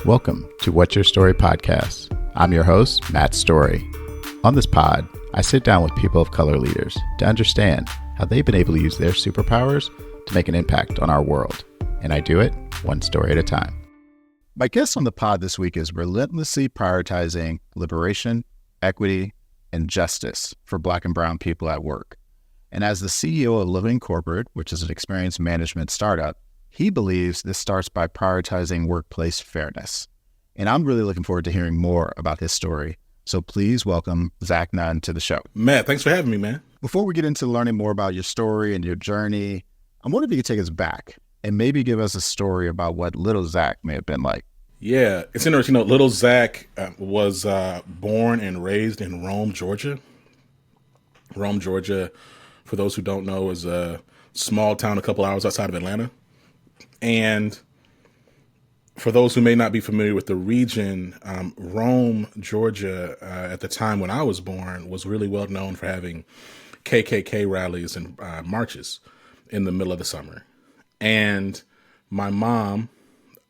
Welcome to What's Your Story podcast. I'm your host, Matt Story. On this pod, I sit down with people of color leaders to understand how they've been able to use their superpowers to make an impact on our world. And I do it one story at a time. My guest on the pod this week is relentlessly prioritizing liberation, equity, and justice for Black and Brown people at work. And as the CEO of Living Corporate, which is an experience management startup, he believes this starts by prioritizing workplace fairness. And I'm really looking forward to hearing more about his story. So please welcome Zach Nunn to the show. Matt, thanks for having me, man. Before we get into learning more about your story and your journey, I wonder if you could take us back and maybe give us a story about what little Zach may have been like. Yeah, it's interesting. Little Zach was born and raised in Rome, Georgia. Rome, Georgia, for those who don't know, is a small town a couple hours outside of Atlanta. And for those who may not be familiar with the region, Rome, Georgia, at the time when I was born, was really well known for having KKK rallies and marches in the middle of the summer. And my mom,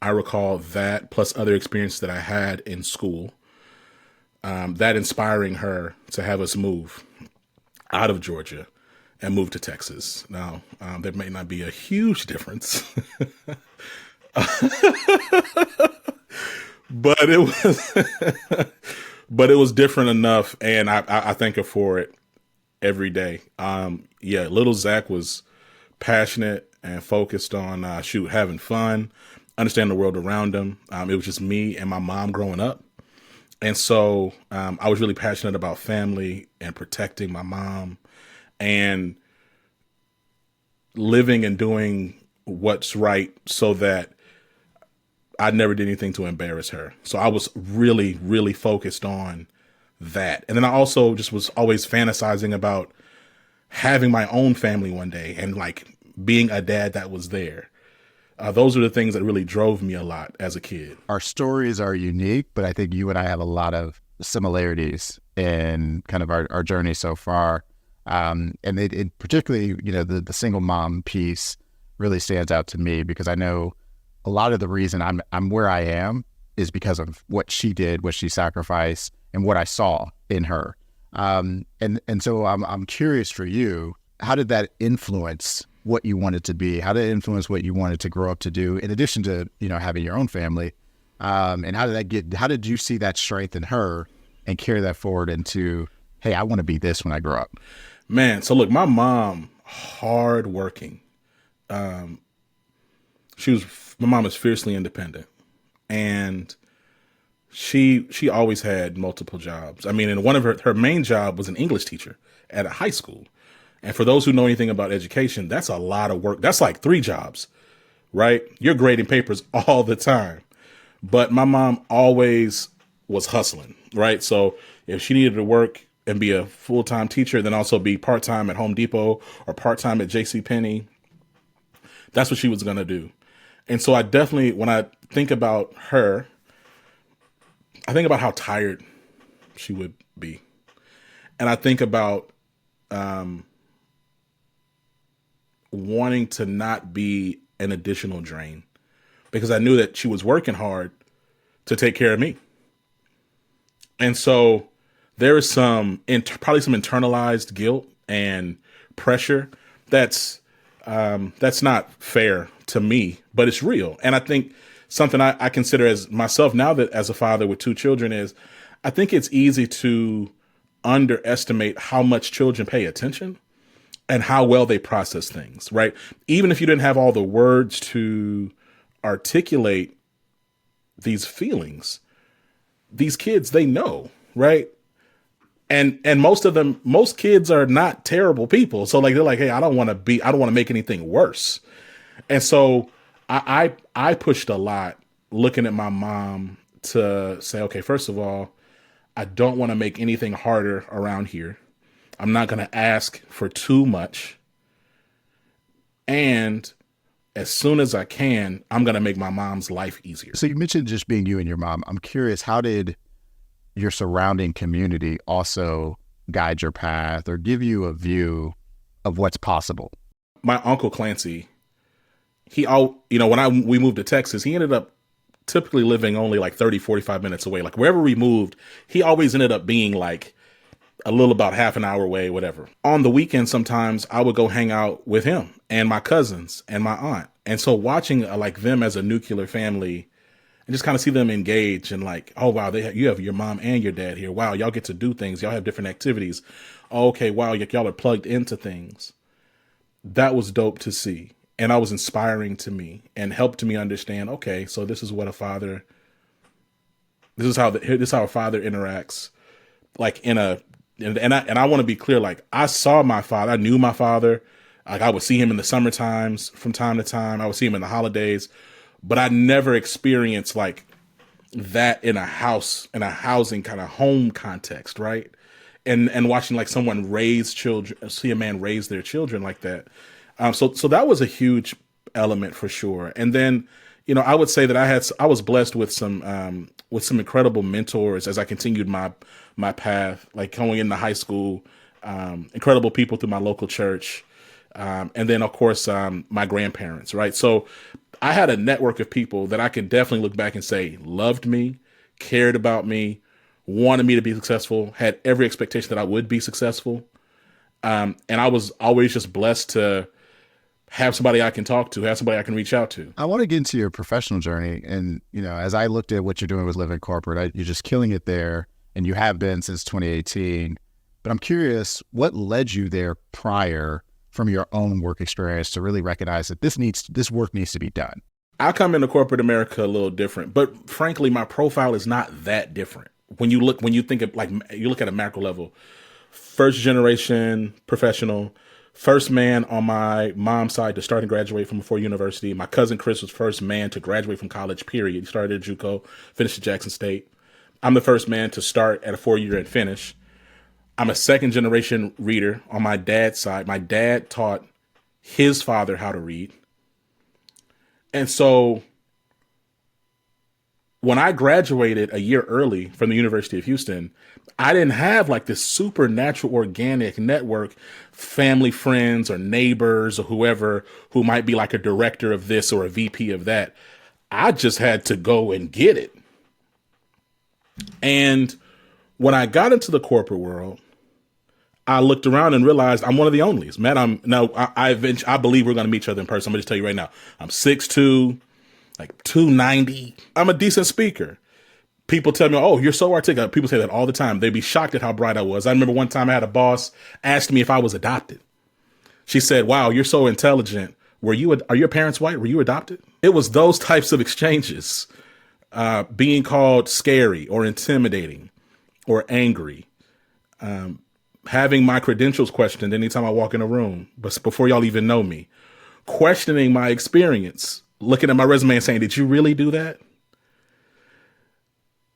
I recall that plus other experiences that I had in school, that inspiring her to have us move out of Georgia and move to Texas. Now, there may not be a huge difference, but it was different enough, and I thank her for it every day. Little Zach was passionate and focused on having fun, understanding the world around him. It was just me and my mom growing up, and so I was really passionate about family and protecting my mom and living and doing what's right so that I never did anything to embarrass her. So I was really, really focused on that. And then I also just was always fantasizing about having my own family one day and like being a dad that was there. Those are the things that really drove me a lot as a kid. Our stories are unique, but I think you and I have a lot of similarities in kind of our journey so far. And it particularly, the single mom piece really stands out to me because I know a lot of the reason I'm where I am is because of what she did, what she sacrificed, and what I saw in her. And so I'm curious for you, how did that influence what you wanted to be? How did it influence what you wanted to grow up to do, in addition to, having your own family? And how did you see that strength in her and carry that forward into, hey, I want to be this when I grow up? Man, so look, my mom, hardworking. My mom is fiercely independent, and she always had multiple jobs. I mean, and one of her main job was an English teacher at a high school. And for those who know anything about education, that's a lot of work. That's like 3 jobs, right? You're grading papers all the time. But my mom always was hustling, right? So if she needed to work and be a full-time teacher, then also be part-time at Home Depot or part-time at JCPenney, that's what she was going to do. And so I definitely, when I think about her, I think about how tired she would be. And I think about wanting to not be an additional drain, because I knew that she was working hard to take care of me. And so there is probably some internalized guilt and pressure that's not fair to me, but it's real. And I think something I consider as myself now that as a father with 2 children is, I think it's easy to underestimate how much children pay attention and how well they process things, right? Even if you didn't have all the words to articulate these feelings, these kids, they know, right? And most kids are not terrible people. So like, they're like, hey, I don't want to make anything worse. And so I pushed a lot looking at my mom to say, okay, first of all, I don't want to make anything harder around here. I'm not going to ask for too much. And as soon as I can, I'm going to make my mom's life easier. So you mentioned just being you and your mom. I'm curious, how did your surrounding community also guide your path or give you a view of what's possible? My uncle Clancy, when we moved to Texas, he ended up typically living only like 30, 45 minutes away. Like wherever we moved, he always ended up being like a little about half an hour away, whatever. On the weekend, sometimes I would go hang out with him and my cousins and my aunt. And so watching like them as a nuclear family and just kind of see them engage and like, oh, wow, you have your mom and your dad here. Wow, y'all get to do things. Y'all have different activities. Oh, okay, wow, y'all are plugged into things. That was dope to see. And that was inspiring to me and helped me understand, okay, so this is how a father interacts like and I want to be clear, like I saw my father, I knew my father, like I would see him in the summer times from time to time. I would see him in the holidays, but I never experienced like that in a housing kind of home context. Right. And watching like someone raise children, see a man raise their children like that. So that was a huge element for sure. And then, I would say that I was blessed with some incredible mentors as I continued my path, like going into high school, incredible people through my local church. And then of course, my grandparents, right? So I had a network of people that I can definitely look back and say, loved me, cared about me, wanted me to be successful, had every expectation that I would be successful. And I was always just blessed to have somebody I can talk to, have somebody I can reach out to. I want to get into your professional journey. And, as I looked at what you're doing with Living Corporate, you're just killing it there. And you have been since 2018. But I'm curious, what led you there prior from your own work experience to really recognize that this work needs to be done? I come into corporate America a little different, but frankly, my profile is not that different. When you look at a macro level, first generation professional, first man on my mom's side to start and graduate from Ford University. My cousin Chris was first man to graduate from college, period. He started at JUCO, finished at Jackson State. I'm the first man to start at a 4-year and finish. I'm a second generation reader on my dad's side. My dad taught his father how to read. And so when I graduated a year early from the University of Houston, I didn't have like this supernatural organic network, family, friends, or neighbors, or whoever who might be like a director of this or a VP of that. I just had to go and get it. And when I got into the corporate world, I looked around and realized I'm one of the onlys. Matt, I believe we're going to meet each other in person. I'm going to tell you right now, I'm 6'2", like 290. I'm a decent speaker. People tell me, oh, you're so articulate. People say that all the time. They'd be shocked at how bright I was. I remember one time I had a boss ask me if I was adopted. She said, wow, you're so intelligent. Are your parents white? Were you adopted? It was those types of exchanges, being called scary or intimidating or angry, having my credentials questioned anytime I walk in a room, but before y'all even know me, questioning my experience, looking at my resume and saying, did you really do that?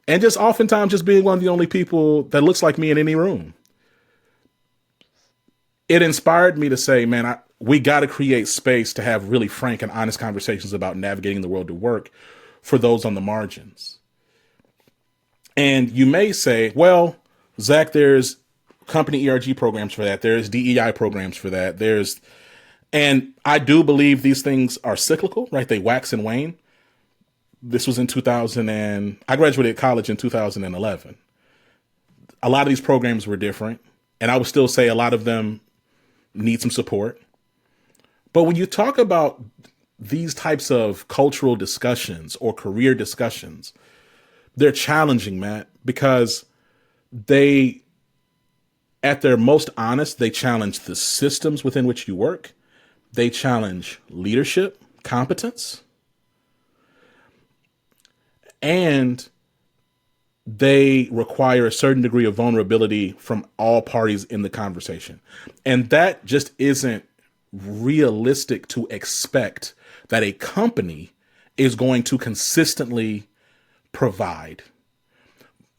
And just oftentimes just being one of the only people that looks like me in any room. It inspired me to say, man, we got to create space to have really frank and honest conversations about navigating the world of work for those on the margins. And you may say, well, Zach, there's company ERG programs for that. There's DEI programs for that. And I do believe these things are cyclical, right? They wax and wane. This was in I graduated college in 2011. A lot of these programs were different, and I would still say a lot of them need some support. But when you talk about these types of cultural discussions or career discussions, they're challenging, Matt, because at their most honest, they challenge the systems within which you work. They challenge leadership, competence, and they require a certain degree of vulnerability from all parties in the conversation. And that just isn't realistic to expect that a company is going to consistently provide.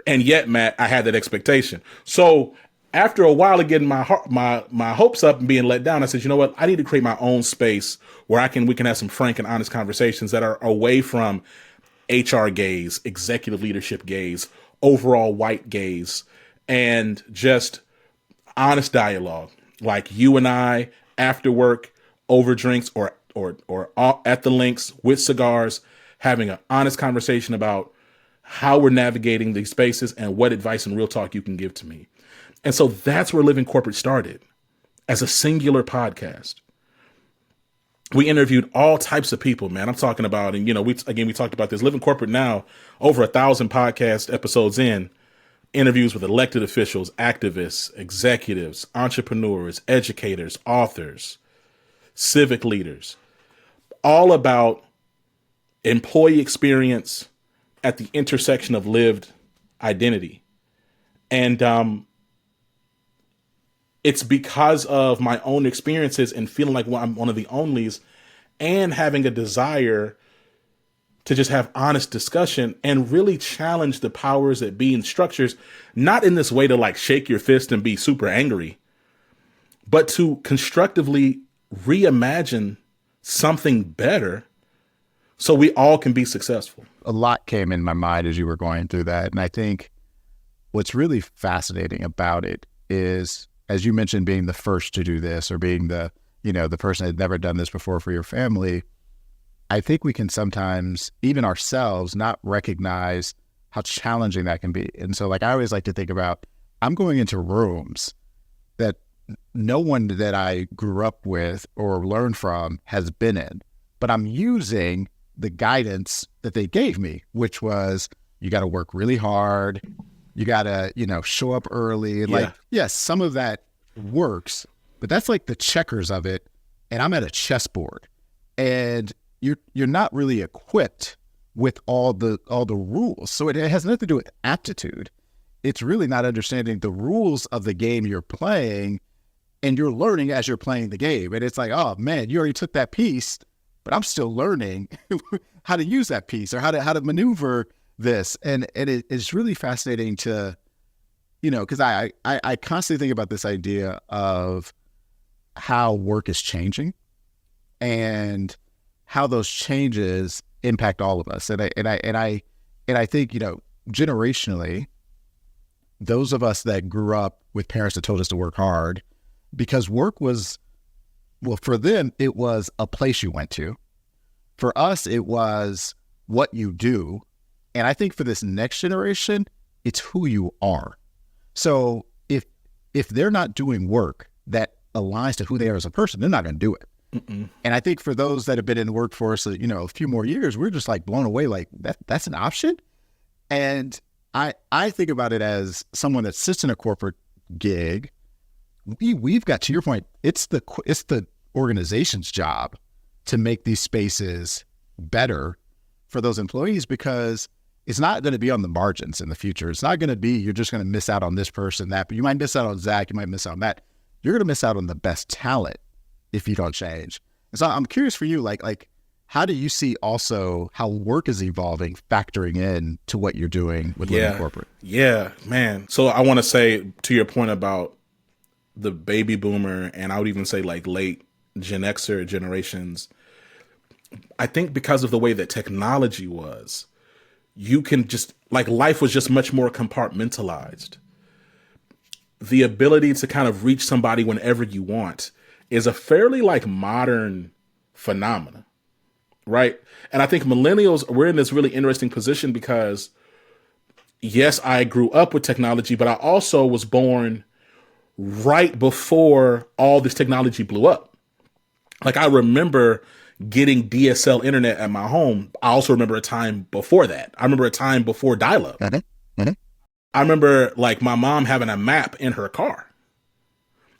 And yet, Matt, I had that expectation. So after a while of getting my hopes up and being let down, I said, you know what? I need to create my own space where we can have some frank and honest conversations that are away from HR gaze, executive leadership gaze, overall white gaze, and just honest dialogue. Like you and I, after work, over drinks or at the links with cigars, having an honest conversation about how we're navigating these spaces and what advice and real talk you can give to me. And so that's where Living Corporate started, as a singular podcast. We interviewed all types of people, man. I'm talking about, and we talked about this. Living Corporate now, over 1,000 podcast episodes in, interviews with elected officials, activists, executives, entrepreneurs, educators, authors, civic leaders, all about employee experience at the intersection of lived identity. And it's because of my own experiences and feeling like I'm one of the onlys, and having a desire to just have honest discussion and really challenge the powers that be in structures, not in this way to like shake your fist and be super angry, but to constructively reimagine something better so we all can be successful. A lot came in my mind as you were going through that. And I think what's really fascinating about it is, as you mentioned, being the first to do this, or being the person that had never done this before for your family, I think we can sometimes, even ourselves, not recognize how challenging that can be. And so, I always like to think about, I'm going into rooms that no one that I grew up with or learned from has been in, but I'm using the guidance that they gave me, which was, you got to work really hard. You got to, show up early. Yes, some of that works, but that's like the checkers of it. And I'm at a chessboard, and you're not really equipped with all the rules. So it has nothing to do with aptitude. It's really not understanding the rules of the game you're playing, and you're learning as you're playing the game. And it's like, oh man, you already took that piece, but I'm still learning how to use that piece, or how to maneuver this. And it's really fascinating to, because I constantly think about this idea of how work is changing and how those changes impact all of us. And I think, generationally, those of us that grew up with parents that told us to work hard, because work was, well, for them, it was a place you went to. For us, it was what you do. And I think for this next generation, it's who you are. So if they're not doing work that aligns to who they are as a person, they're not going to do it. Mm-mm. And I think for those that have been in the workforce, a few more years, we're just like blown away, like that's an option. And I think about it as someone that sits in a corporate gig. We've got, to your point, it's the organization's job to make these spaces better for those employees, because it's not going to be on the margins in the future. It's not going to be, you're just going to miss out on this person, that, but you might miss out on Zach, you might miss out on that. You're going to miss out on the best talent if you don't change. And so I'm curious for you, like how do you see also how work is evolving, factoring in to what you're doing with Living Corporate? Yeah, man. So I want to say, to your point about the baby boomer, and I would even say like late Gen Xer generations, I think because of the way that technology was, you can just, like, life was just much more compartmentalized. The ability to kind of reach somebody whenever you want is a fairly modern phenomena, right? And I think millennials, we're in this really interesting position because, yes, I grew up with technology, but I also was born right before all this technology blew up. Like, I remember getting DSL internet at my home. I also remember a time before that. I remember a time before dial-up. I remember my mom having a map in her car.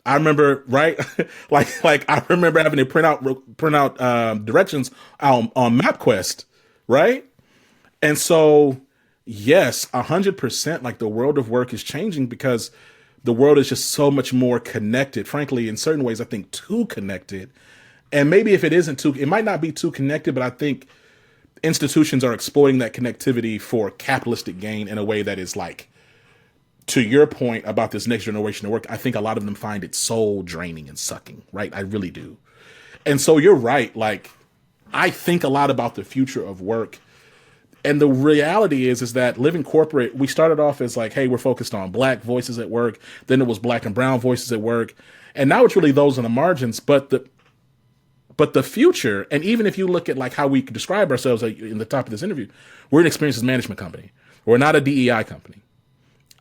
I remember, right? like I remember having to print out directions on MapQuest, right? And so, yes, 100%, the world of work is changing because the world is just so much more connected. Frankly, in certain ways, I think too connected. And maybe if it might not be too connected, but I think institutions are exploiting that connectivity for capitalistic gain in a way that is to your point about this next generation of work, I think a lot of them find it soul draining and sucking, right? I really do. And so you're right. I think a lot about the future of work. And the reality is that Living Corporate, we started off as hey, we're focused on Black voices at work. Then it was Black and brown voices at work. And now it's really those on the margins. But But the future, and even if you look at like how we describe ourselves in the top of this interview, we're an experiences management company. We're not a DEI company.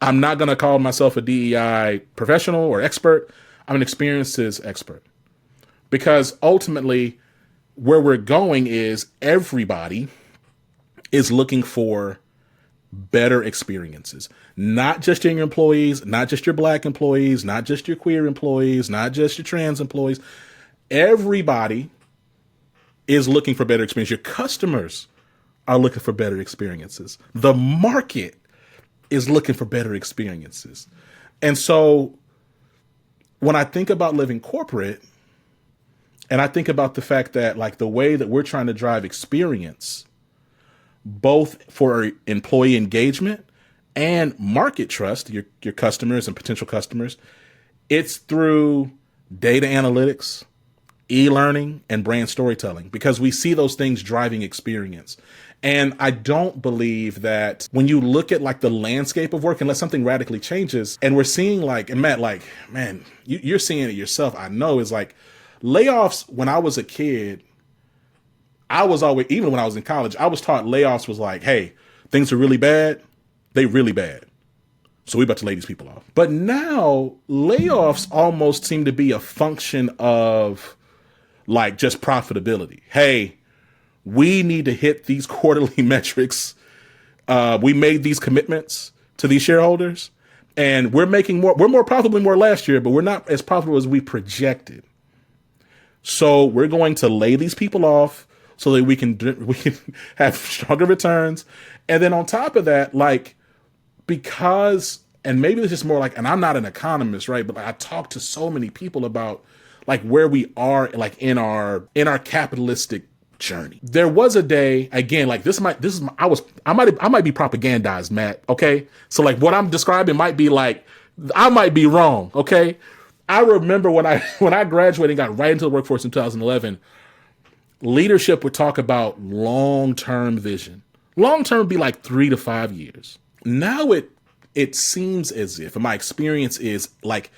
I'm not going to call myself a DEI professional or expert. I'm an experiences expert. Because ultimately, where we're going is everybody is looking for better experiences. Not just your employees, not just your Black employees, not just your queer employees, not just your trans employees. Everybody is looking for better experience. Your customers are looking for better experiences. The market is looking for better experiences. And so when I think about living corporate, and I think about the fact that like the way that we're trying to drive experience, both for employee engagement and market trust, your customers and potential customers, it's through data analytics, e-learning, and brand storytelling, because we see those things driving experience. And I don't believe that when you look at like the landscape of work, unless something radically changes, and we're seeing like, and Matt, like, man, you're seeing it yourself. I know is like layoffs. When I was a kid, I was always, even when I was in college, I was taught layoffs was like, hey, things are really bad. They really bad. So we about to lay these people off. But now layoffs almost seem to be a function of like just profitability. Hey, we need to hit these quarterly metrics. We made these commitments to these shareholders, and we're making more. We're more profitable more last year, but we're not as profitable as we projected. So we're going to lay these people off so that we can have stronger returns. And then on top of that, like, because, and maybe this is more like, and I'm not an economist, right? But I talk to so many people about like where we are, like in our capitalistic journey. There was a day, again, like I might be propagandized, Matt. Okay. So like what I'm describing might be like, I might be wrong. Okay. I remember when I graduated and got right into the workforce in 2011, leadership would talk about long-term vision. Long-term would be like 3 to 5 years. Now it seems as if, and my experience is like,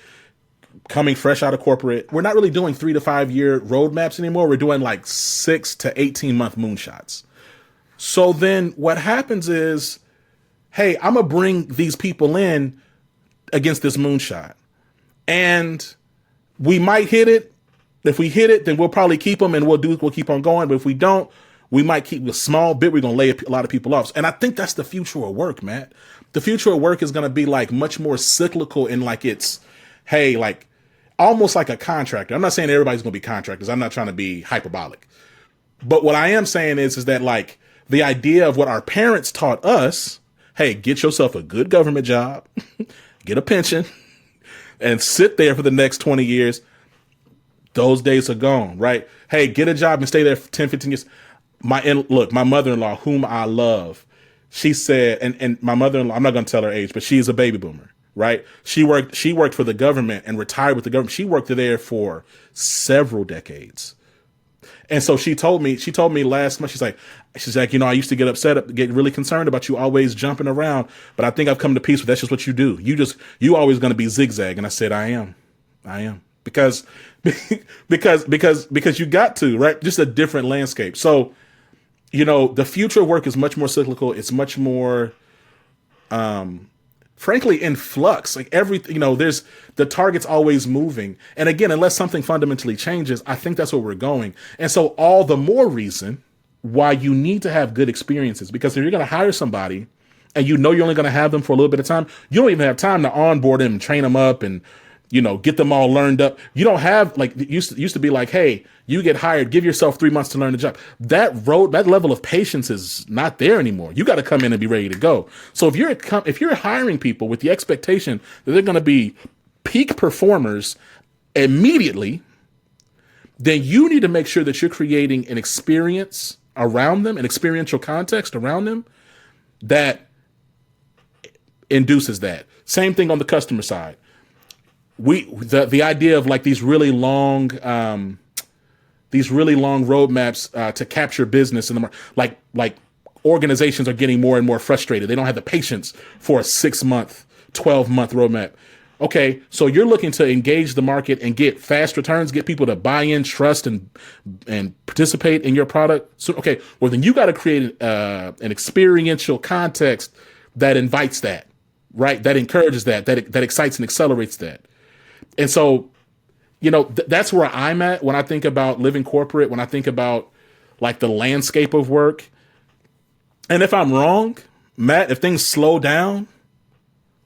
coming fresh out of corporate, we're not really doing 3 to 5 year roadmaps anymore. We're doing like 6 to 18 month moonshots. So then what happens is, hey, I'm going to bring these people in against this moonshot, and we might hit it. If we hit it, then we'll probably keep them and we'll keep on going. But if we don't, we might keep a small bit. We're going to lay a lot of people off. And I think that's the future of work, Matt. The future of work is going to be like much more cyclical, and like it's, hey, like almost like a contractor. I'm not saying everybody's going to be contractors. I'm not trying to be hyperbolic. But what I am saying is that like the idea of what our parents taught us, hey, get yourself a good government job, get a pension, and sit there for the next 20 years. Those days are gone, right? Hey, get a job and stay there for 10, 15 years. Look, my mother-in-law, whom I love, she said, and my mother-in-law, I'm not going to tell her age, but she's a baby boomer. Right. She worked for the government and retired with the government. She worked there for several decades. And so she told me last month, she's like, I used to get really concerned about you always jumping around, but I think I've come to peace with that's just what you do. You always going to be zigzag. And I said, I am because you got to, right. Just a different landscape. So, the future of work is much more cyclical. It's much more, frankly, in flux. Like there's the target's always moving. And again, unless something fundamentally changes, I think that's where we're going. And so all the more reason why you need to have good experiences, because if you're going to hire somebody and you're only going to have them for a little bit of time, you don't even have time to onboard them and train them up and, get them all learned up. You don't have, like, it used to be like, hey, you get hired, give yourself 3 months to learn the job. That level of patience is not there anymore. You got to come in and be ready to go. So if you're hiring people with the expectation that they're going to be peak performers immediately, then you need to make sure that you're creating an experience around them, an experiential context around them that induces that. Same thing on the customer side. The idea of like these really long roadmaps to capture business in the market, like organizations are getting more and more frustrated. They don't have the patience for a 6-month, 12-month roadmap. Okay, so you're looking to engage the market and get fast returns, get people to buy in, trust, and participate in your product. So, okay, well then you got to create an experiential context that invites that, right? That encourages that excites and accelerates that. And so, that's where I'm at when I think about living corporate. When I think about like the landscape of work, and if I'm wrong, Matt, if things slow down,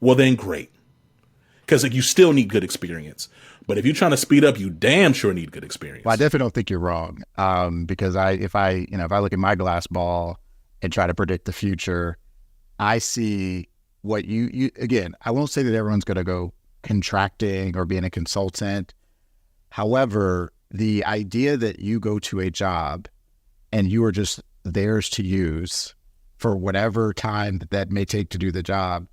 well then great. Because like, you still need good experience. But if you're trying to speed up, you damn sure need good experience. Well, I definitely don't think you're wrong. Because if I look at my glass ball and try to predict the future, I see what you again, I won't say that everyone's going to go contracting or being a consultant. However, the idea that you go to a job and you are just theirs to use for whatever time that may take to do the job,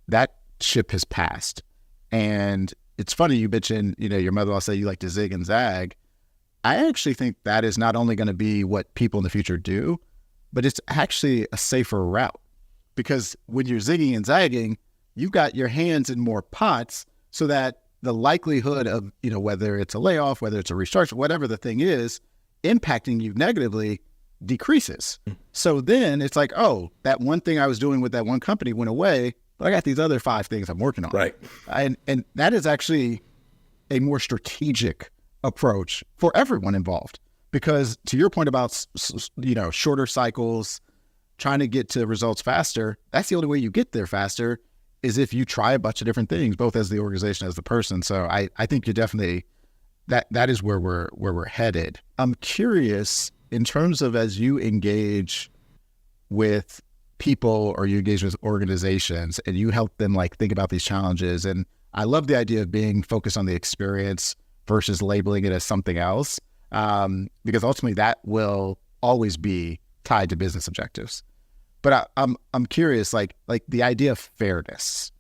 that ship has passed. And it's funny, you mentioned, your mother-in-law said you like to zig and zag. I actually think that is not only going to be what people in the future do, but it's actually a safer route. Because when you're zigging and zagging, you've got your hands in more pots so that the likelihood of, whether it's a layoff, whether it's a restructure, whatever the thing is, impacting you negatively decreases. So then it's like, oh, that one thing I was doing with that one company went away, but I got these other 5 things I'm working on. Right. And that is actually a more strategic approach for everyone involved. Because to your point about, shorter cycles, trying to get to results faster, that's the only way you get there faster is if you try a bunch of different things, both as the organization, as the person. So I think you definitely, that is where we're headed. I'm curious in terms of as you engage with people or you engage with organizations and you help them like think about these challenges. And I love the idea of being focused on the experience versus labeling it as something else. Because ultimately that will always be tied to business objectives. But I'm curious, like the idea of fairness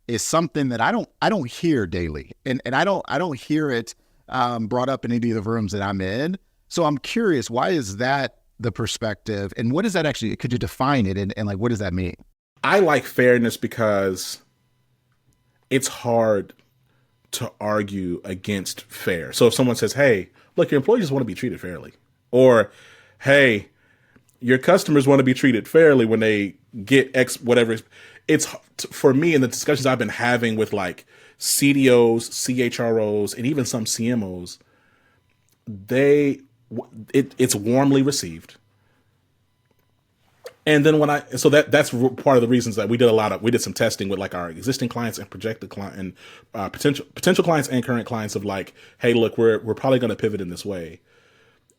is something that I don't hear daily, and I don't hear it brought up in any of the rooms that I'm in. So I'm curious, why is that the perspective, and what does that actually? Could you define it, and like what does that mean? I like fairness because it's hard to argue against fair. So if someone says, "Hey, look, your employees just want to be treated fairly," or "Hey, your customers want to be treated fairly when they get X, whatever." It's for me in the discussions I've been having with like CDOs, CHROs, and even some CMOs, it's warmly received. And then that's part of the reasons that we did some testing with like our existing clients and projected client and potential clients and current clients of like, hey, look, we're probably going to pivot in this way.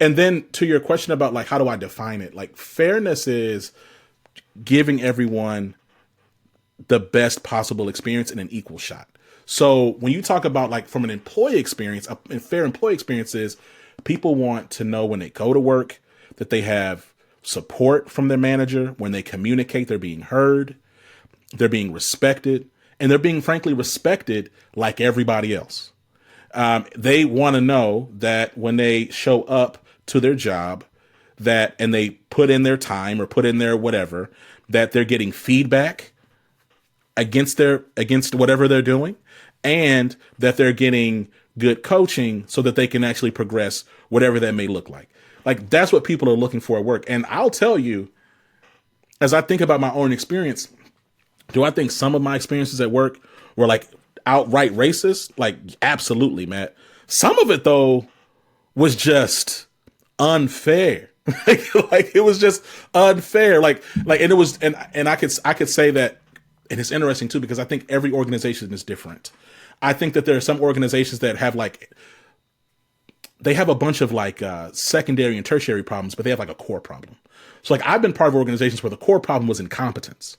And then to your question about like, how do I define it? Like fairness is giving everyone the best possible experience in an equal shot. So when you talk about like from an employee experience, a fair employee experience is people want to know when they go to work that they have support from their manager. When they communicate, they're being heard, they're being respected, and they're being frankly respected like everybody else. They want to know that when they show up to their job and they put in their time or put in their whatever, that they're getting feedback against whatever they're doing, and that they're getting good coaching so that they can actually progress whatever that may look like. Like that's what people are looking for at work. And I'll tell you, as I think about my own experience, do I think some of my experiences at work were like outright racist? Like absolutely, Matt. Some of it though was just unfair. like it was just unfair. Like and it was, and I could say that, and it's interesting too, because I think every organization is different. I think that there are some organizations that have like, they have a bunch of like secondary and tertiary problems, but they have like a core problem. So like I've been part of organizations where the core problem was incompetence.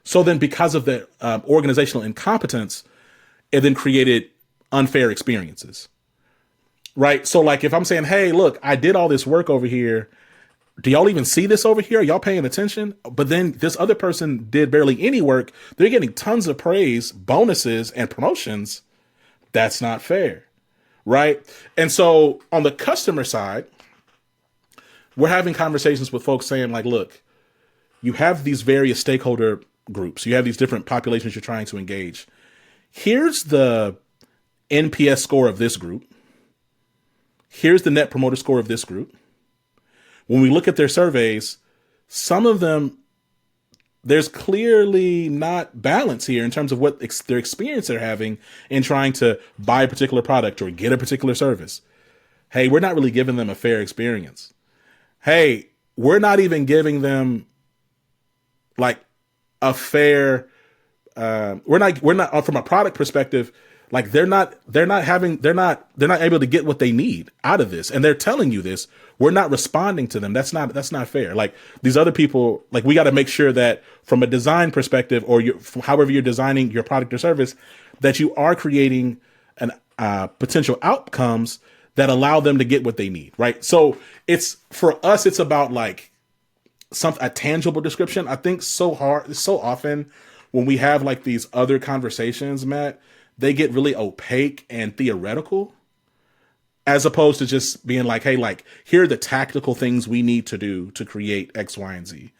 So then because of the organizational incompetence, it then created unfair experiences. Right. So like if I'm saying, hey, look, I did all this work over here. Do y'all even see this over here? Are y'all paying attention? But then this other person did barely any work. They're getting tons of praise, bonuses, and promotions. That's not fair. Right. And so on the customer side, we're having conversations with folks saying like, look, you have these various stakeholder groups. You have these different populations you're trying to engage. here's the NPS score of this group. Here's the net promoter score of this group. When we look at their surveys, some of them, there's clearly not balance here in terms of what their experience they're having in trying to buy a particular product or get a particular service. Hey, we're not really giving them a fair experience. Hey, we're not even giving them like a fair, we're not from a product perspective, like they're not able to get what they need out of this. And they're telling you this, we're not responding to them. That's not fair. Like these other people, like we got to make sure that from a design perspective or however you're designing your product or service, that you are creating an potential outcomes that allow them to get what they need. Right. So it's for us, it's about like a tangible description. I think so often when we have like these other conversations, Matt, they get really opaque and theoretical as opposed to just being like, hey, like here are the tactical things we need to do to create X, Y, and Z.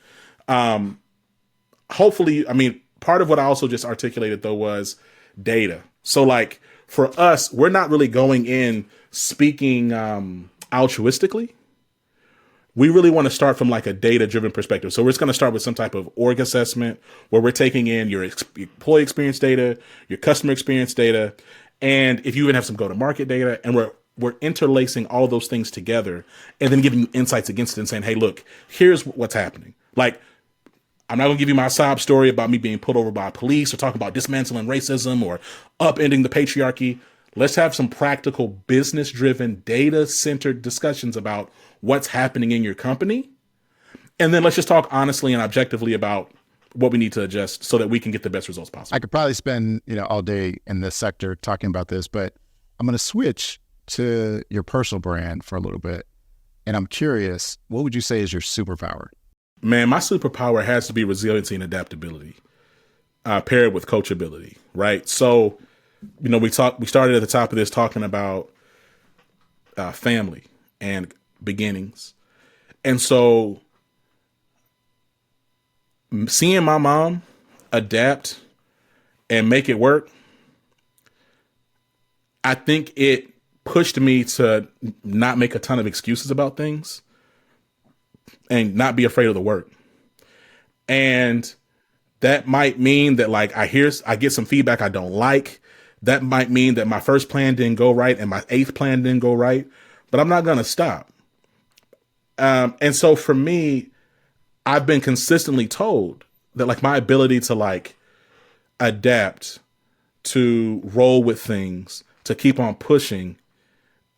Hopefully, I mean, part of what I also just articulated though was data. So like for us, we're not really going in speaking altruistically. We really want to start from like a data-driven perspective. So we're just going to start with some type of org assessment where we're taking in your employee experience data, your customer experience data, and if you even have some go-to-market data, and we're interlacing all those things together and then giving you insights against it and saying, hey, look, here's what's happening. Like, I'm not going to give you my sob story about me being pulled over by police or talking about dismantling racism or upending the patriarchy. Let's have some practical, business-driven, data-centered discussions about what's happening in your company. And then let's just talk honestly and objectively about what we need to adjust so that we can get the best results possible. I could probably spend, all day in this sector talking about this, but I'm going to switch to your personal brand for a little bit. And I'm curious, what would you say is your superpower? Man, my superpower has to be resiliency and adaptability, paired with coachability, right? So, we started at the top of this talking about family and beginnings. And so seeing my mom adapt and make it work, I think it pushed me to not make a ton of excuses about things and not be afraid of the work. And that might mean that like I get some feedback I don't like. That might mean that my first plan didn't go right and my 8th plan didn't go right, but I'm not going to stop. And so for me, I've been consistently told that like my ability to like adapt, to roll with things, to keep on pushing,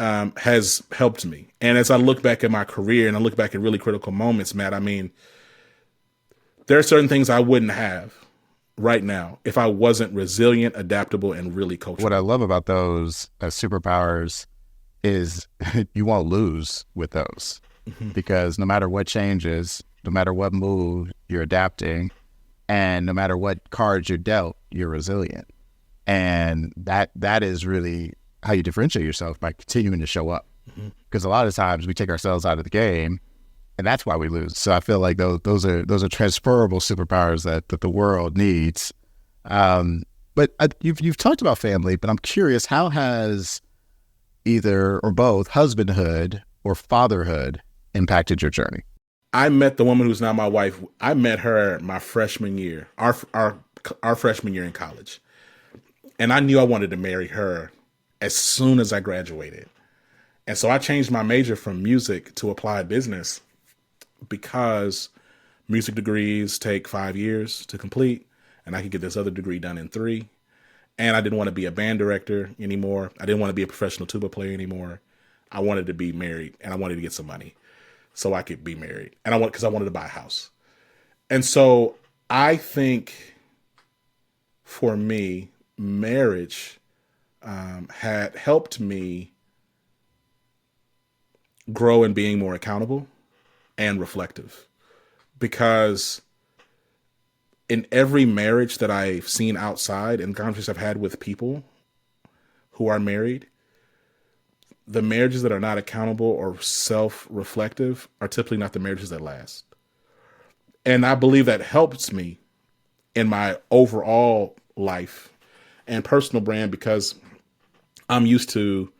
has helped me. And as I look back at my career and I look back at really critical moments, Matt, I mean, there are certain things I wouldn't have right now if I wasn't resilient, adaptable, and really coachable. What I love about those superpowers is you won't lose with those. Because no matter what changes, no matter what move, you're adapting, and no matter what cards you're dealt, you're resilient. And that is really how you differentiate yourself, by continuing to show up. Because a lot of times we take ourselves out of the game, and that's why we lose. So I feel like those are transferable superpowers that the world needs. But you've talked about family, but I'm curious, how has either or both husbandhood or fatherhood impacted your journey? I met the woman who's now my wife. I met her my freshman year, our freshman year in college. And I knew I wanted to marry her as soon as I graduated. And so I changed my major from music to applied business because music degrees take 5 years to complete, and I could get this other degree done in 3. And I didn't want to be a band director anymore. I didn't want to be a professional tuba player anymore. I wanted to be married, and I wanted to get some money so I could be married. And because I wanted to buy a house. And so I think for me, marriage had helped me grow in being more accountable and reflective. Because in every marriage that I've seen outside and conversations I've had with people who are married, the marriages that are not accountable or self-reflective are typically not the marriages that last. And I believe that helps me in my overall life and personal brand because I'm used to,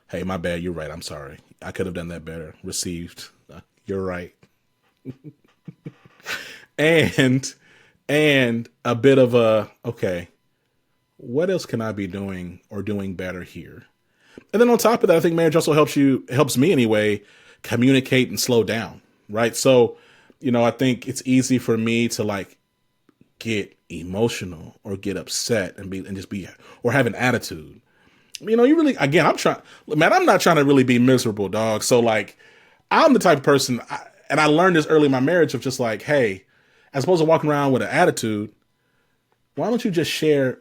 hey, my bad, you're right, I'm sorry. I could have done that better. Received. You're right. and a bit of a, okay, what else can I be doing or doing better here? And then on top of that, I think marriage also helps me anyway, communicate and slow down, right? So, I think it's easy for me to like get emotional or get upset and just be, or have an attitude. You really, again, I'm not trying to really be miserable, dog. So like, I'm the type of person, and I learned this early in my marriage of just like, hey, as opposed to walking around with an attitude, why don't you just share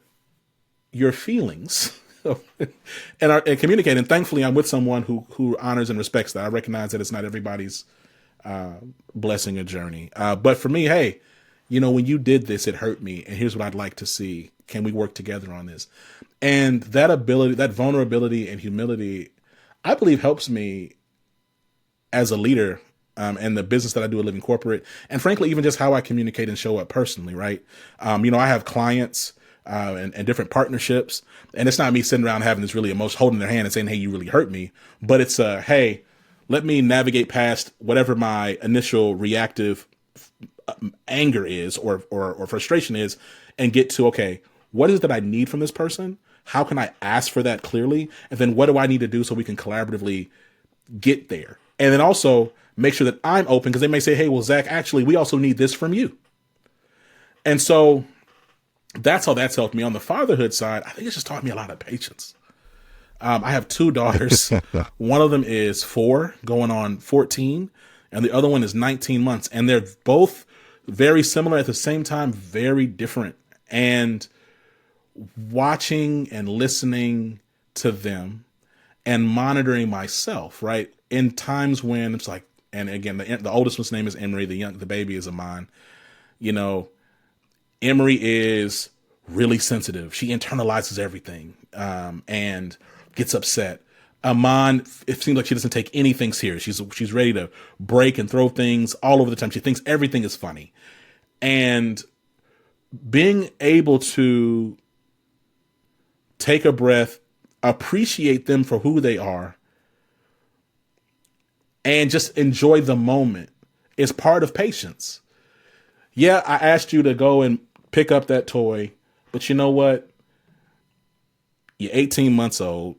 your feelings and communicate? And thankfully, I'm with someone who honors and respects that. I recognize that it's not everybody's blessing or journey. But for me, hey, when you did this, it hurt me. And here's what I'd like to see. Can we work together on this? And that ability, that vulnerability and humility, I believe helps me as a leader and the business that I do, I live in corporate, and frankly, even just how I communicate and show up personally, right? I have clients and different partnerships, and it's not me sitting around having this really emotion, holding their hand and saying, hey, you really hurt me, but it's hey, let me navigate past whatever my initial reactive anger is or frustration is and get to, okay, what is it that I need from this person? How can I ask for that clearly? And then what do I need to do so we can collaboratively get there? And then also make sure that I'm open, because they may say, hey, well, Zach, actually, we also need this from you. And so that's how that's helped me. On the fatherhood side, I think it's just taught me a lot of patience. I have 2 daughters. One of them is 4 going on 14, and the other one is 19 months. And they're both very similar at the same time, very different. And watching and listening to them and monitoring myself, right? In times when it's like, and again, the oldest one's name is Emery. The baby is Amon. Emery is really sensitive. She internalizes everything, and gets upset. Amon, it seems like she doesn't take anything serious. She's ready to break and throw things all over the time. She thinks everything is funny. And being able to take a breath, appreciate them for who they are, and just enjoy the moment is part of patience. Yeah, I asked you to go and pick up that toy, but you know what? You're 18 months old.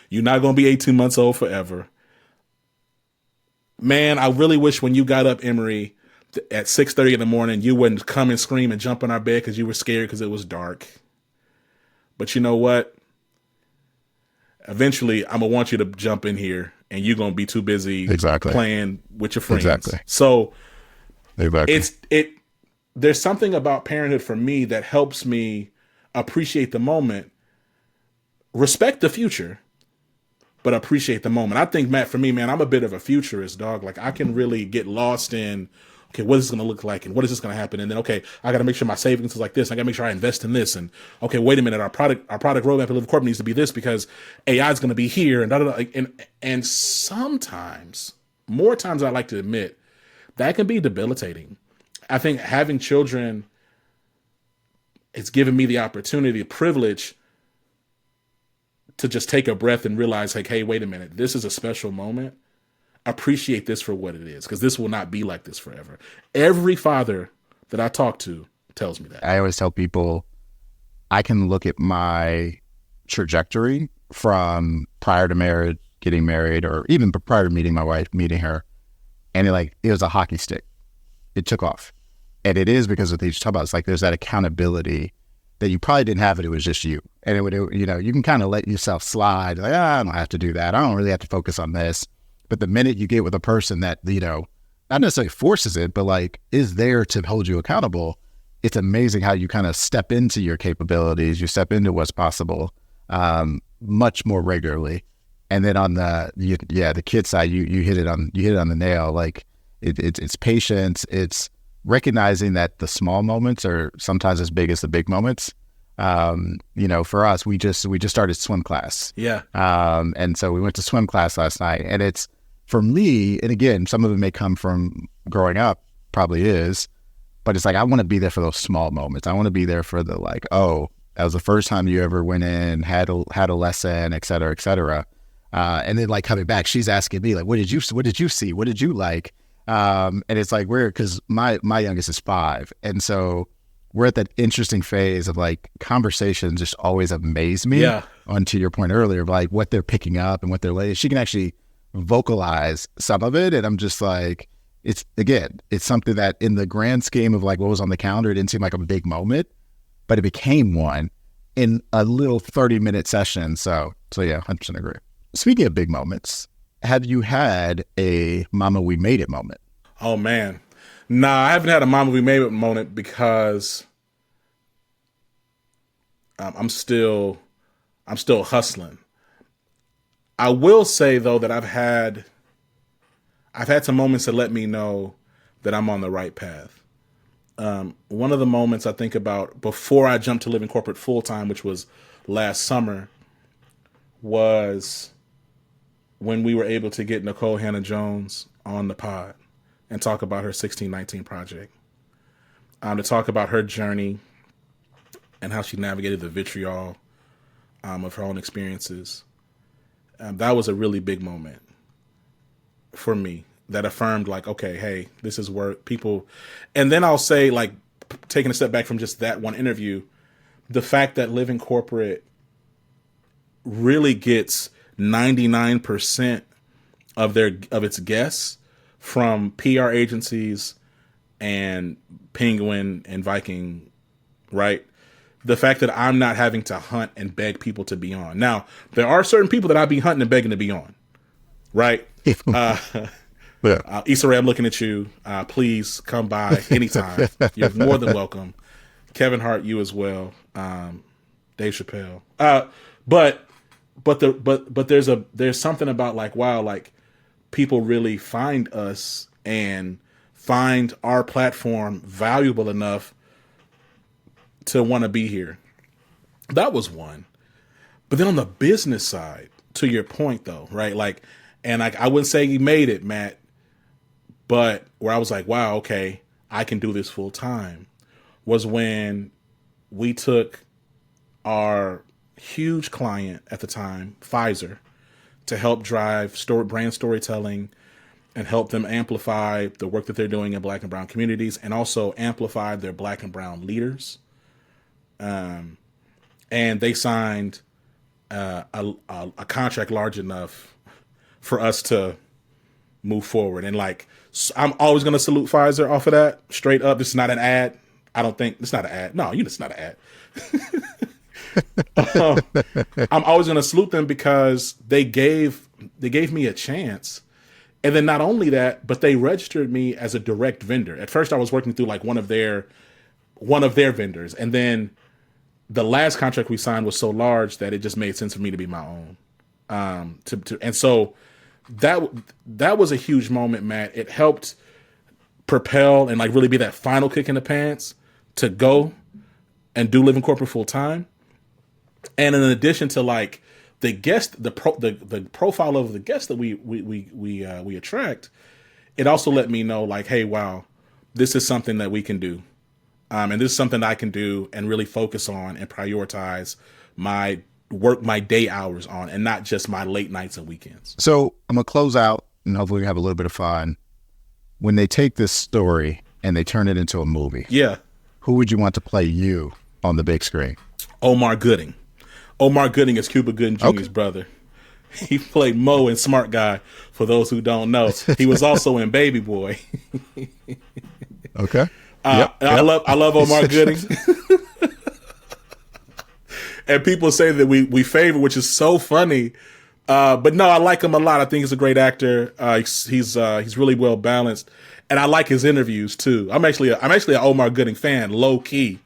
You're not going to be 18 months old forever. Man, I really wish when you got up, Emery, at 6:30 in the morning, you wouldn't come and scream and jump in our bed because you were scared because it was dark. But you know what? Eventually, I'm going to want you to jump in here, and you're going to be too busy playing with your friends. Exactly. So there's something about parenthood for me that helps me appreciate the moment, respect the future, but appreciate the moment. I think, Matt, for me, man, I'm a bit of a futurist, dog. Like, I can really get lost in, okay, what is this going to look like? And what is this going to happen? And then, okay, I got to make sure my savings is like this. I got to make sure I invest in this. And okay, wait a minute, our product roadmap at Live Corp needs to be this because AI is going to be here. And and sometimes, more times than I like to admit, that can be debilitating. I think having children, it's given me the opportunity, the privilege to just take a breath and realize, like, hey, wait a minute, this is a special moment. Appreciate this for what it is, because this will not be like this forever. Every father that I talk to tells me that. I always tell people I can look at my trajectory from prior to marriage, getting married, or even prior to meeting my wife, meeting her, and it was a hockey stick. It took off. And it is because of what you talk about. It's like there's that accountability that you probably didn't have it was just you. And you can kind of let yourself slide. Like, I don't have to do that. I don't really have to focus on this. But the minute you get with a person that, not necessarily forces it, but like is there to hold you accountable, it's amazing how you kind of step into your capabilities, you step into what's possible much more regularly. And then on the kid side, you hit it on the nail. Like it's patience. It's recognizing that the small moments are sometimes as big as the big moments. For us, we just started swim class. Yeah. And so we went to swim class last night, and it's, for me, and again, some of it may come from growing up, probably is, but it's like, I want to be there for those small moments. I want to be there for the like, oh, that was the first time you ever went in, had a lesson, et cetera, et cetera. And then like coming back, she's asking me like, what did you see? What did you like? And it's like weird because my youngest is 5. And so we're at that interesting phase of like conversations just always amaze me. Yeah. On to your point earlier of like what they're picking up and what they're laying. She can actually vocalize some of it. And I'm just like, it's something that in the grand scheme of like what was on the calendar, it didn't seem like a big moment, but it became one in a little 30-minute session. So yeah, 100% agree. Speaking of big moments, have you had a Mama We Made It moment? Oh man. Nah, I haven't had a Mama We Made It moment because I'm still hustling. I will say though that I've had some moments that let me know that I'm on the right path. One of the moments I think about before I jumped to living corporate full time, which was last summer, was when we were able to get Nicole Hannah-Jones on the pod and talk about her 1619 project, to talk about her journey and how she navigated the vitriol of her own experiences. That was a really big moment for me that affirmed like, okay, hey, this is where people, and then I'll say like taking a step back from just that one interview, the fact that living corporate really gets 99% of its guests from PR agencies and Penguin and Viking, right? The fact that I'm not having to hunt and beg people to be on. Now, there are certain people that I'd be hunting and begging to be on, right? Issa Rae, I'm looking at you. Please come by anytime. You're more than welcome. Kevin Hart, you as well. Dave Chappelle. But there's something about like, wow, like people really find us and find our platform valuable enough to want to be here. That was one. But then on the business side, to your point though, right? Like, and like, I wouldn't say you made it, Matt, but where I was like, wow, okay, I can do this full time, was when we took our huge client at the time, Pfizer, to help drive brand storytelling and help them amplify the work that they're doing in Black and brown communities, and also amplify their Black and brown leaders. And they signed a contract large enough for us to move forward. And like, I'm always going to salute Pfizer off of that, straight up. This is not an ad. I don't think it's not an ad. No, it's not an ad. I'm always going to salute them because they gave me a chance. And then not only that, but they registered me as a direct vendor. At first I was working through like one of their vendors. And then the last contract we signed was so large that it just made sense for me to be my own. And so that was a huge moment, Matt. It helped propel and like really be that final kick in the pants to go and do Living Corporate full time. And in addition to like the guest, the profile of the guests that we attract, it also let me know like, hey, wow, this is something that we can do. And this is something I can do and really focus on and prioritize my day hours on, and not just my late nights and weekends. So I'm going to close out and hopefully we have a little bit of fun. When they take this story and they turn it into a movie, yeah, who would you want to play you on the big screen? Omar Gooding. Omar Gooding is Cuba Gooding Jr.'s brother. He played Mo in Smart Guy, for those who don't know. He was also in Baby Boy. Okay. Yep. I love Omar Gooding. And people say that we favor, which is so funny. But no, I like him a lot. I think he's a great actor. He's really well balanced, and I like his interviews too. I'm actually an Omar Gooding fan, low key.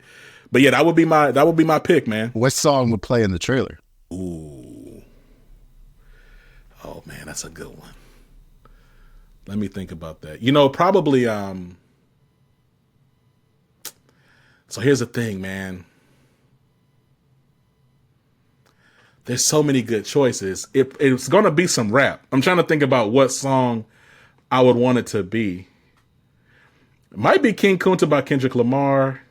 But yeah, that would be my pick, man. What song would play in the trailer? Ooh. Oh man, that's a good one. Let me think about that. Probably so here's the thing, man. There's so many good choices. It's going to be some rap. I'm trying to think about what song I would want it to be. It might be King Kunta by Kendrick Lamar.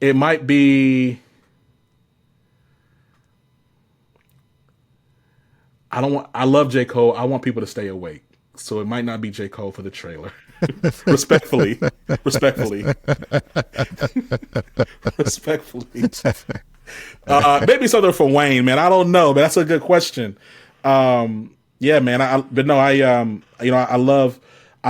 It might be. I love J. Cole. I want people to stay awake. So it might not be J. Cole for the trailer. Respectfully. Respectfully. Respectfully. Maybe something for Wayne, man. I don't know, but that's a good question. Yeah, man. I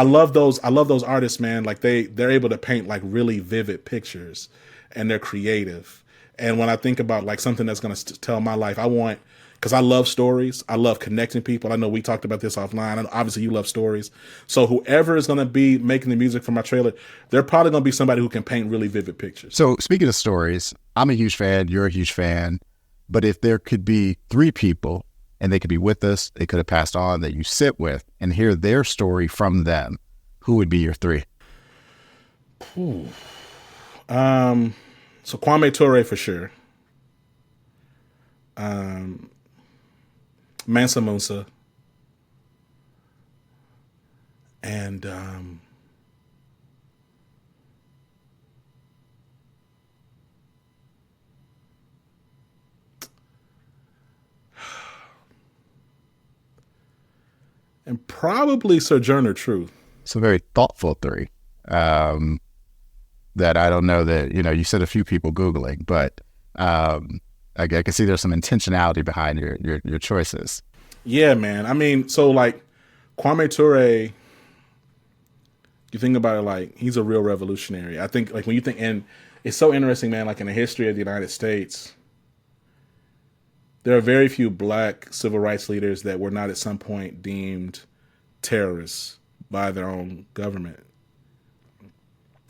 love those artists, man. Like they're able to paint like really vivid pictures, and they're creative. And when I think about like something that's going to tell my life, because I love stories. I love connecting people. I know we talked about this offline. And obviously you love stories. So whoever is going to be making the music for my trailer, they're probably going to be somebody who can paint really vivid pictures. So speaking of stories, I'm a huge fan. You're a huge fan. But if there could be 3 people and they could be with us, they could have passed on, that you sit with and hear their story from them, who would be your 3? So Kwame Ture for sure. Mansa Musa, and probably Sojourner Truth. It's a very thoughtful 3. That I don't know that, you said a few people Googling, but I can see there's some intentionality behind your choices. Yeah, man. I mean, so like Kwame Ture, you think about it, like he's a real revolutionary. I think like when you think, and it's so interesting, man, like in the history of the United States, there are very few black civil rights leaders that were not at some point deemed terrorists by their own government.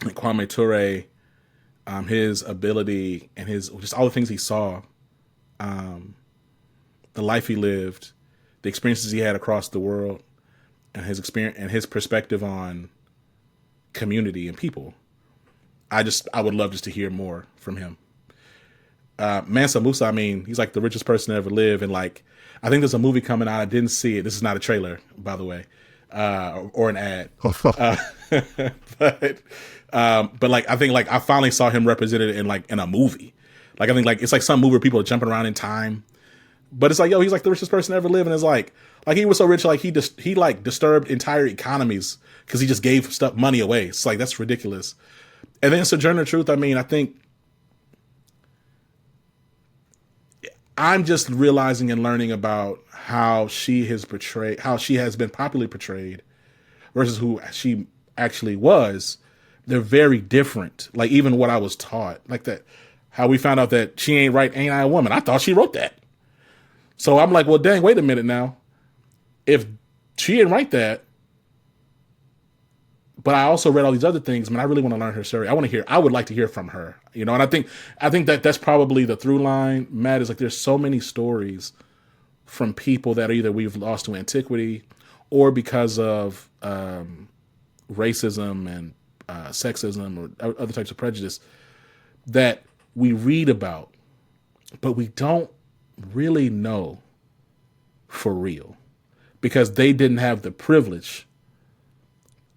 Like Kwame Ture, his ability and his just all the things he saw, the life he lived, the experiences he had across the world, and his experience and his perspective on community and people. I would love just to hear more from him. Mansa Musa, I mean, he's like the richest person to ever live, and like I think there's a movie coming out. I didn't see it. This is not a trailer, by the way, or an ad. But like I think like I finally saw him represented in a movie. Like I think like it's like some movie where people are jumping around in time, but it's like he's like the richest person to ever live, and it's like he was so rich like he like disturbed entire economies because he just gave money away. It's like that's ridiculous. And then Sojourner Truth, I mean, I think I'm just realizing and learning about how she has been popularly portrayed versus who she actually was. They're very different. Like even what I was taught, like that, how we found out that she ain't right, ain't I a woman? I thought she wrote that. So I'm like, well, dang, wait a minute now. If she didn't write that, but I also read all these other things, man, I really want to learn her story. I would like to hear from her, and I think that's probably the through line, Matt, is like there's so many stories from people that either we've lost to antiquity or because of racism and sexism or other types of prejudice that we read about, but we don't really know for real because they didn't have the privilege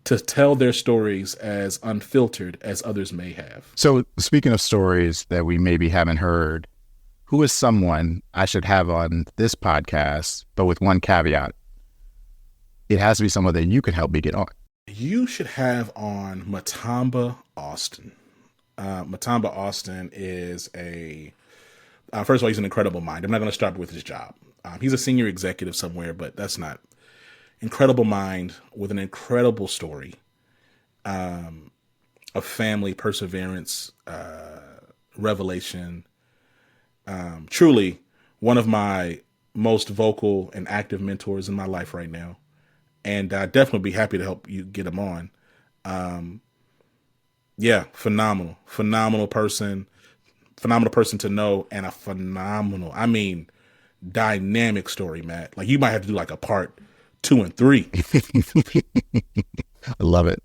to tell their stories as unfiltered as others may have. So speaking of stories that we maybe haven't heard, who is someone I should have on this podcast, but with one caveat? It has to be someone that you can help me get on. You should have on Matamba Austin. Matamba Austin is first of all, he's an incredible mind. I'm not going to start with his job. He's a senior executive somewhere, but that's not. Incredible mind with an incredible story of family, perseverance, revelation. Truly one of my most vocal and active mentors in my life right now. And I'd definitely be happy to help you get him on. Phenomenal person to know, and a phenomenal, dynamic story, Matt. Like you might have to do like a part 2 and 3. I love it.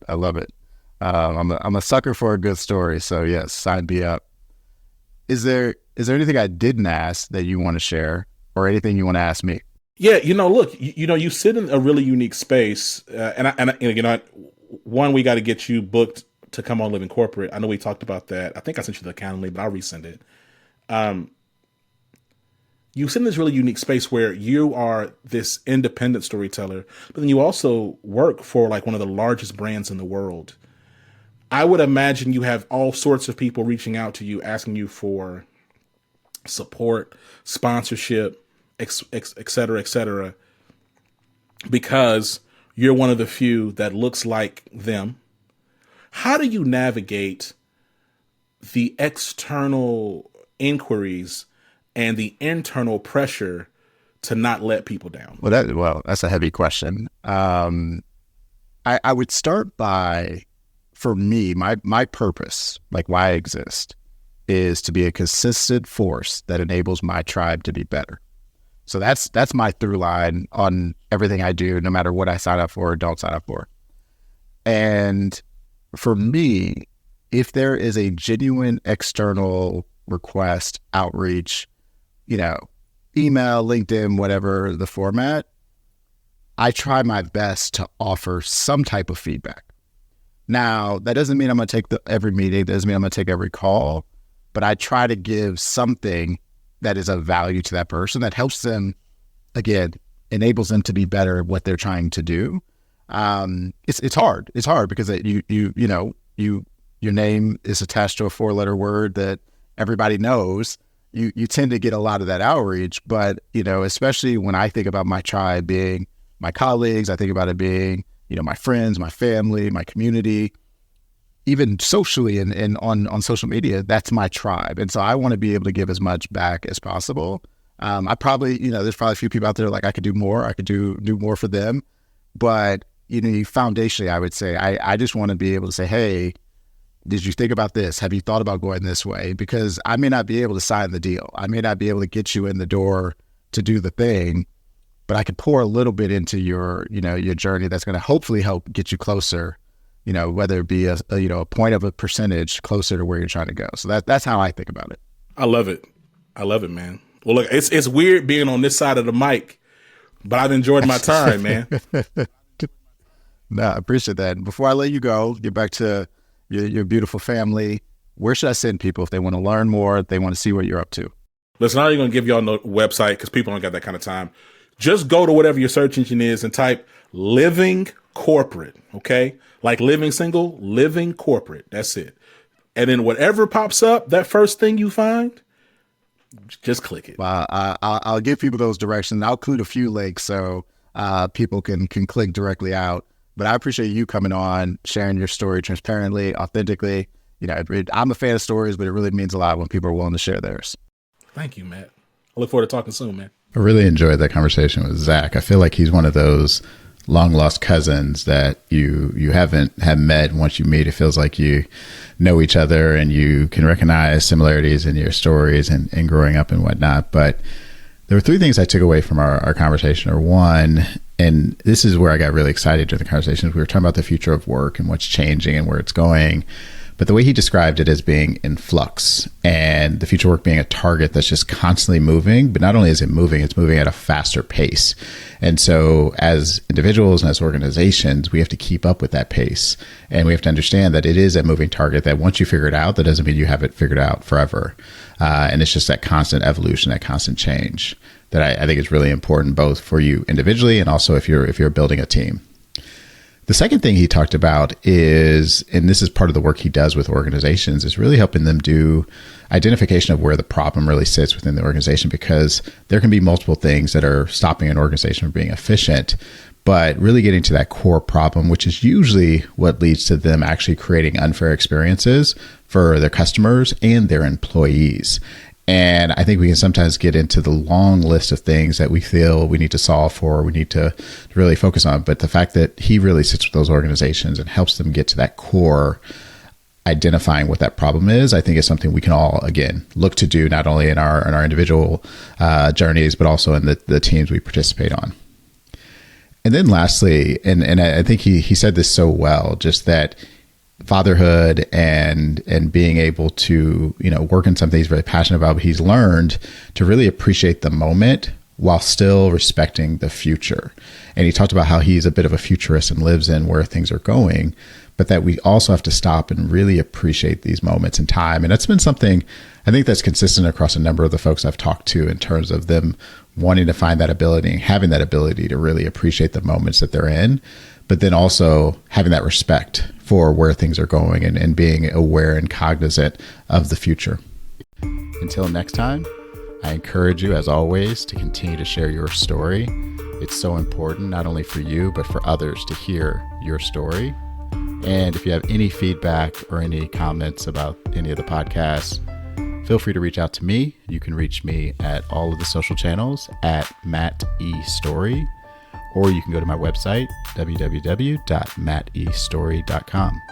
I'm a sucker for a good story. So yes, sign me up. Is there anything I didn't ask that you want to share, or anything you want to ask me? Yeah, look, you sit in a really unique space, and we got to get you booked to come on Living Corporate. I know we talked about that. I think I sent you the Calendly, but I'll resend it. You sit in this really unique space where you are this independent storyteller, but then you also work for like one of the largest brands in the world. I would imagine you have all sorts of people reaching out to you, asking you for support, sponsorship, et cetera, because you're one of the few that looks like them. How do you navigate the external inquiries and the internal pressure to not let people down? Well, that's a heavy question. I would start by, for me, my purpose, like why I exist, is to be a consistent force that enables my tribe to be better. So that's my through line on everything I do, no matter what I sign up for or don't sign up for. And for me, if there is a genuine external request, outreach, email, LinkedIn, whatever the format, I try my best to offer some type of feedback. Now, that doesn't mean I'm going to take every meeting, doesn't mean I'm going to take every call, but I try to give something that is of value to that person that helps them, again, enables them to be better at what they're trying to do. It's hard. It's hard because your name is attached to a 4-letter word that everybody knows. You tend to get a lot of that outreach, but especially when I think about my tribe being my colleagues, I think about it being my friends, my family, my community, even socially and on social media, that's my tribe. And so I want to be able to give as much back as possible. I probably, there's probably a few people out there like I could do more. I could do more for them. But, foundationally, I would say, I just want to be able to say, hey, did you think about this? Have you thought about going this way? Because I may not be able to sign the deal. I may not be able to get you in the door to do the thing, but I could pour a little bit into your journey that's going to hopefully help get you closer, whether it be a point of a percentage closer to where you're trying to go. So that's how I think about it. I love it. Man. Well, look, it's weird being on this side of the mic, but I've enjoyed my time, man. No, I appreciate that. Before I let you go, get back to your beautiful family, where should I send people if they want to learn more, if they want to see what you're up to? Listen, I'm not even going to give y'all no website because people don't got that kind of time. Just go to whatever your search engine is and type Living Corporate, okay? Like living single, Living Corporate. That's it. And then whatever pops up, that first thing you find, just click it. Well, I'll give people those directions. I'll include a few links so people can click directly out. But I appreciate you coming on, sharing your story transparently, authentically. I'm a fan of stories, but it really means a lot when people are willing to share theirs. Thank you, Matt. I look forward to talking soon, man. I really enjoyed that conversation with Zach. I feel like he's one of those long lost cousins that you haven't met. Once you meet, it feels like you know each other and you can recognize similarities in your stories and growing up and whatnot. But there were 3 things I took away from our conversation. Or one, and this is where I got really excited during the conversation. We were talking about the future of work and what's changing and where it's going. But the way he described it as being in flux and the future of work being a target that's just constantly moving, but not only is it moving, it's moving at a faster pace. And so as individuals and as organizations, we have to keep up with that pace. And we have to understand that it is a moving target that once you figure it out, that doesn't mean you have it figured out forever. And it's just that constant evolution, that constant change that I think is really important, both for you individually and also if you're building a team. The second thing he talked about is, and this is part of the work he does with organizations, is really helping them do identification of where the problem really sits within the organization, because there can be multiple things that are stopping an organization from being efficient, but really getting to that core problem, which is usually what leads to them actually creating unfair experiences for their customers and their employees. And I think we can sometimes get into the long list of things that we feel we need to solve for, we need to really focus on. But the fact that he really sits with those organizations and helps them get to that core, identifying what that problem is, I think is something we can all, again, look to do not only in our individual journeys, but also in the teams we participate on. And then lastly, and I think he said this so well, just that fatherhood and being able to, work in something he's very passionate about, but he's learned to really appreciate the moment while still respecting the future. And he talked about how he's a bit of a futurist and lives in where things are going, but that we also have to stop and really appreciate these moments in time. And that's been something I think that's consistent across a number of the folks I've talked to in terms of them wanting to find that ability and having that ability to really appreciate the moments that they're in, but then also having that respect for where things are going and being aware and cognizant of the future. Until next time, I encourage you, as always, to continue to share your story. It's so important, not only for you, but for others to hear your story. And if you have any feedback or any comments about any of the podcasts, feel free to reach out to me. You can reach me at all of the social channels at Matt E. Story, or you can go to my website, www.mattestory.com.